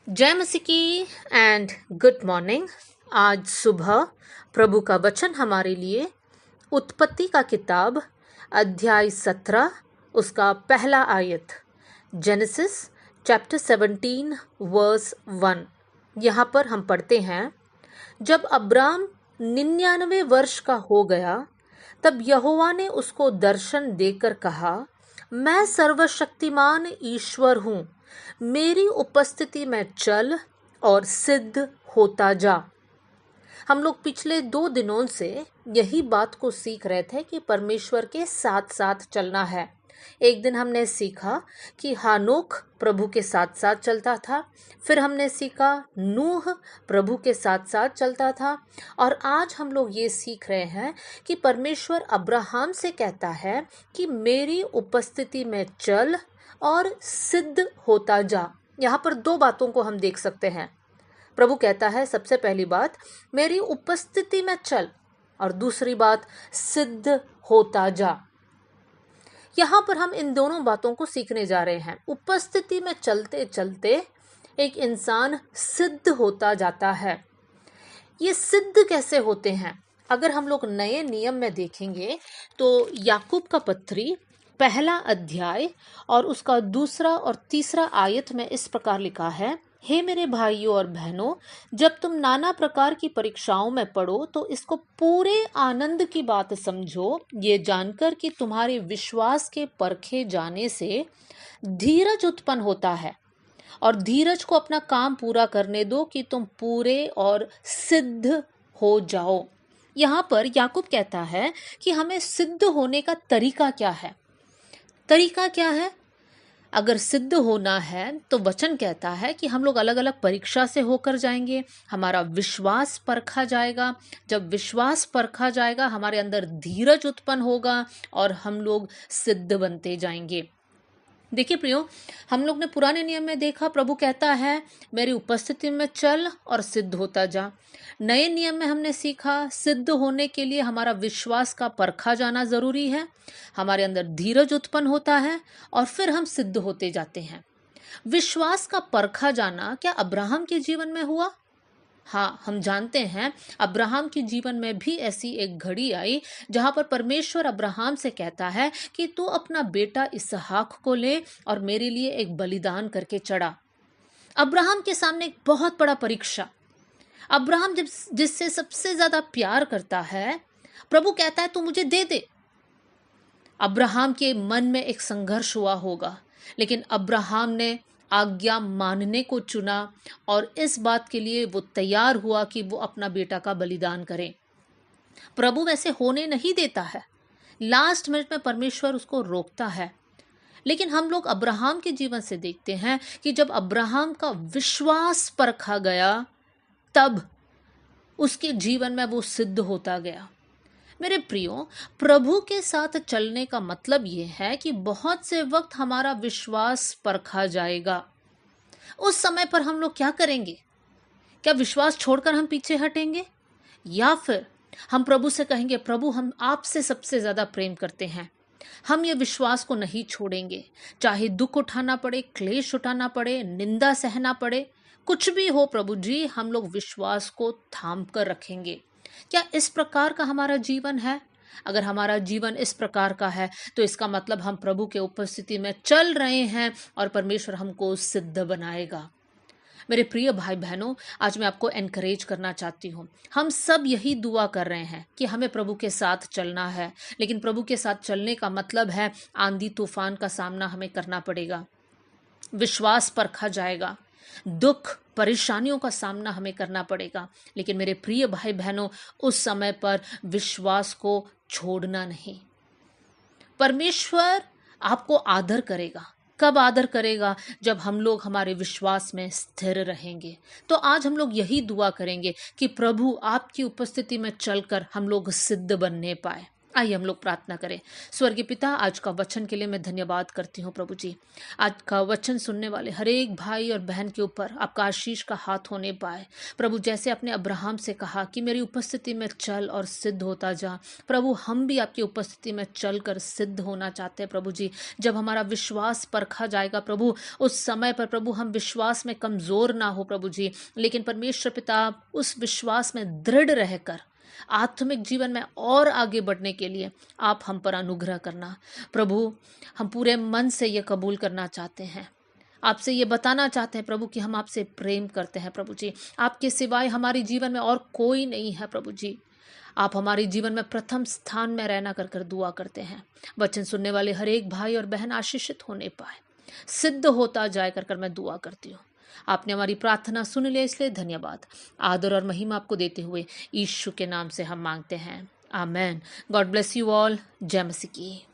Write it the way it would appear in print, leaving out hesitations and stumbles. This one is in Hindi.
जय मसीह की एंड गुड मॉर्निंग। आज सुबह प्रभु का वचन हमारे लिए उत्पत्ति का किताब अध्याय 17 उसका पहला आयत जेनेसिस चैप्टर 17 वर्स 1। यहाँ पर हम पढ़ते हैं, जब अब्राम 99 वर्ष का हो गया तब यहोवा ने उसको दर्शन देकर कहा, मैं सर्वशक्तिमान ईश्वर हूँ, मेरी उपस्थिति में चल और सिद्ध होता जा। हम लोग पिछले 2 दिनों से यही बात को सीख रहे थे कि परमेश्वर के साथ साथ चलना है। एक दिन हमने सीखा कि हानोक प्रभु के साथ साथ चलता था, फिर हमने सीखा नूह प्रभु के साथ साथ चलता था, और आज हम लोग ये सीख रहे हैं कि परमेश्वर अब्राहम से कहता है कि मेरी उपस्थिति में चल और सिद्ध होता जा। यहाँ पर 2 बातों को हम देख सकते हैं। प्रभु कहता है, सबसे पहली बात मेरी उपस्थिति में चल, और दूसरी बात सिद्ध होता जा। यहाँ पर हम इन दोनों बातों को सीखने जा रहे हैं। उपस्थिति में चलते चलते एक इंसान सिद्ध होता जाता है। ये सिद्ध कैसे होते हैं? अगर हम लोग नए नियम में देखेंगे तो याकूब का पत्री पहला अध्याय और उसका 2 और 3 आयत में इस प्रकार लिखा है, हे मेरे भाइयों और बहनों, जब तुम नाना प्रकार की परीक्षाओं में पड़ो तो इसको पूरे आनंद की बात समझो, ये जानकर कि तुम्हारे विश्वास के परखे जाने से धीरज उत्पन्न होता है, और धीरज को अपना काम पूरा करने दो कि तुम पूरे और सिद्ध हो जाओ। यहाँ पर याकूब कहता है कि हमें सिद्ध होने का तरीका क्या है। तरीका क्या है? अगर सिद्ध होना है तो वचन कहता है कि हम लोग अलग अलग परीक्षा से होकर जाएंगे, हमारा विश्वास परखा जाएगा। जब विश्वास परखा जाएगा हमारे अंदर धीरज उत्पन्न होगा और हम लोग सिद्ध बनते जाएंगे। देखिए प्रियो, हम लोग ने पुराने नियम में देखा, प्रभु कहता है मेरी उपस्थिति में चल और सिद्ध होता जा। नए नियम में हमने सीखा सिद्ध होने के लिए हमारा विश्वास का परखा जाना जरूरी है, हमारे अंदर धीरज उत्पन्न होता है और फिर हम सिद्ध होते जाते हैं। विश्वास का परखा जाना क्या अब्राहम के जीवन में हुआ? हाँ, हम जानते हैं अब्राहम के जीवन में भी ऐसी एक घड़ी आई जहां पर परमेश्वर अब्राहम से कहता है कि तू अपना बेटा इसहाक को ले और मेरे लिए एक बलिदान करके चढ़ा। अब्राहम के सामने एक बहुत बड़ा परीक्षा। अब्राहम जब जिससे सबसे ज्यादा प्यार करता है, प्रभु कहता है तू मुझे दे दे। अब्राहम के मन में एक संघर्ष हुआ होगा, लेकिन अब्राहम ने आज्ञा मानने को चुना और इस बात के लिए वो तैयार हुआ कि वो अपना बेटा का बलिदान करे। प्रभु वैसे होने नहीं देता है, लास्ट मिनट में परमेश्वर उसको रोकता है। लेकिन हम लोग अब्राहम के जीवन से देखते हैं कि जब अब्राहम का विश्वास परखा गया तब उसके जीवन में वो सिद्ध होता गया। मेरे प्रियो, प्रभु के साथ चलने का मतलब ये है कि बहुत से वक्त हमारा विश्वास परखा जाएगा। उस समय पर हम लोग क्या करेंगे? क्या विश्वास छोड़कर हम पीछे हटेंगे, या फिर हम प्रभु से कहेंगे प्रभु हम आपसे सबसे ज्यादा प्रेम करते हैं, हम ये विश्वास को नहीं छोड़ेंगे, चाहे दुख उठाना पड़े, क्लेश उठाना पड़े, निंदा सहना पड़े, कुछ भी हो प्रभु जी, हम लोग विश्वास को थाम कर रखेंगे। क्या इस प्रकार का हमारा जीवन है? अगर हमारा जीवन इस प्रकार का है तो इसका मतलब हम प्रभु के उपस्थिति में चल रहे हैं और परमेश्वर हमको सिद्ध बनाएगा। मेरे प्रिय भाई बहनों, आज मैं आपको एनकरेज करना चाहती हूँ। हम सब यही दुआ कर रहे हैं कि हमें प्रभु के साथ चलना है, लेकिन प्रभु के साथ चलने का मतलब है आंधी तूफान का सामना हमें करना पड़ेगा, विश्वास परखा जाएगा, दुख परेशानियों का सामना हमें करना पड़ेगा। लेकिन मेरे प्रिय भाई बहनों, उस समय पर विश्वास को छोड़ना नहीं। परमेश्वर आपको आदर करेगा। कब आदर करेगा? जब हम लोग हमारे विश्वास में स्थिर रहेंगे। तो आज हम लोग यही दुआ करेंगे कि प्रभु आपकी उपस्थिति में चलकर हम लोग सिद्ध बनने पाए। आइए हम लोग प्रार्थना करें। स्वर्गीय पिता, आज का वचन के लिए मैं धन्यवाद करती हूँ प्रभु जी। आज का वचन सुनने वाले हर एक भाई और बहन के ऊपर आपका आशीष का हाथ होने पाए प्रभु। जैसे आपने अब्राहम से कहा कि मेरी उपस्थिति में चल और सिद्ध होता जा, प्रभु हम भी आपकी उपस्थिति में चल कर सिद्ध होना चाहते हैं प्रभु जी। जब हमारा विश्वास परखा जाएगा प्रभु, उस समय पर प्रभु हम विश्वास में कमज़ोर ना हो प्रभु जी, लेकिन परमेश्वर पिता उस विश्वास में दृढ़ रहकर आत्मिक जीवन में और आगे बढ़ने के लिए आप हम पर अनुग्रह करना प्रभु। हम पूरे मन से ये कबूल करना चाहते हैं, आपसे ये बताना चाहते हैं प्रभु कि हम आपसे प्रेम करते हैं प्रभु जी। आपके सिवाय हमारे जीवन में और कोई नहीं है प्रभु जी। आप हमारे जीवन में प्रथम स्थान में रहना कर कर दुआ करते हैं। वचन सुनने वाले हर एक भाई और बहन आशीषित होने पाए, सिद्ध होता जाए कर कर मैं दुआ करती हूँ। आपने हमारी प्रार्थना सुन लिया, इसलिए धन्यवाद। आदर और महिमा आपको देते हुए यीशु के नाम से हम मांगते हैं, amen. God bless you all. जय मसीह की।